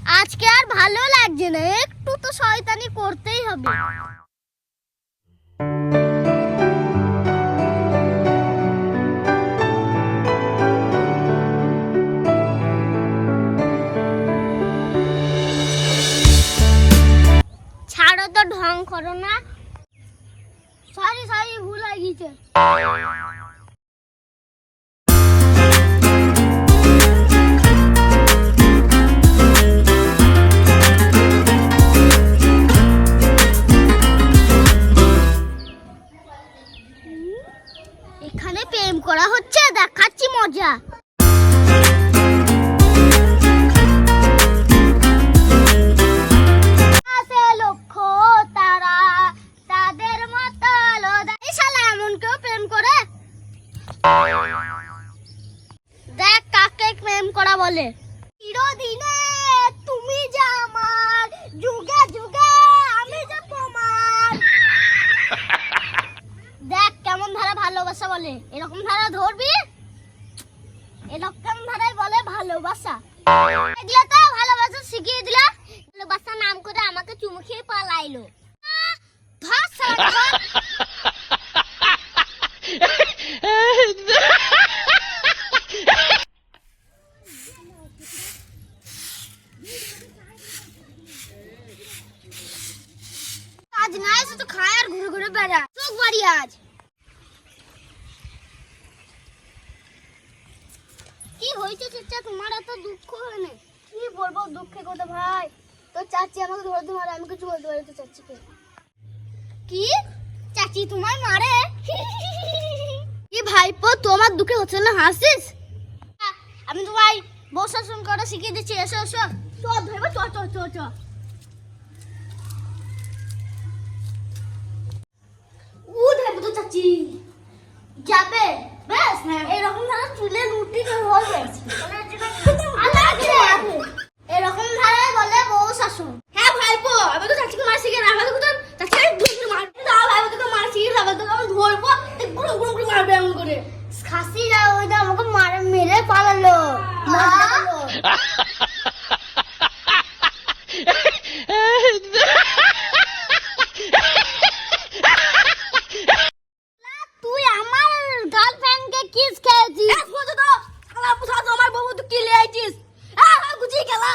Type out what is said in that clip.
আজকে আর ভালো লাগছে না, একটু তো শয়তানি করতেই হবে। ছাড়ো তো, ঢং করো না। সরি ভুল হয়ে গেছে। এখানে প্রেম করা হচ্ছে, দেখাচ্ছি মজা। লক্ষ্য তারা তাদের মতো এই শালা এমন কেউ প্রেম করে? দেখ কাকে প্রেম করা বলে। চিরদিনে তুমি যে আমার, যুগে যুগে আমি যে তোমার। দেখ কেমন ধারা ভালোবাসা বলে, এরকম ধারা ধরবি, এরকম ধারাই বলে ভালোবাসা। এগুলো তো ভালোবাসা শিখিয়ে দিলা, ভালোবাসা নাম করে আমাকে চুমু খেয়ে পালাইলো। আজ না এসে তো খায় আর ঘুরে ঘুরে বেড়া, চোখ বাড়ি আজ। কি হয়েছে চাচা, তোমার এত দুঃখ হয় না? কি বলবো দুঃখে কথা ভাই, তো চাচি আমাকে ধরে মারে, আমি কিছু বলতে পারি তো চাচিকে? কি চাচি তোমায় মারে? কি ভাইপো তোমার দুঃখে হচ্ছে না, হাসিস? আমি তো ভাই বউ শাসন করা শিখিয়ে দিচ্ছি, এসো এসো। চ ধরবো, চ চ চ চ। ও দেখো তো চাচি যাবে, বেশ এরকম ধারা চুলে রুটি হবে, এরকম ধারায় বলে বউ শাসন। হ্যাঁ ভাইপো, আমি তো চাচিকে মার শিখে রাখা, তো চাচি ধরে মার দাও, ভাই তোকে মার শিখে রাখা, তোকে আমি ধরবো, গুলো গুলো করে মারবে এমন করে। খাসি যাও, ওইটা আমাকে মারে মেরে পালালো। তুই আমার গার্লফ্রেন্ডকে কিস খেয়েছিস? বুঝো তো শালা পুছা তো আমার বউ, তুই কি লে আইছিস? গুজি খেলা।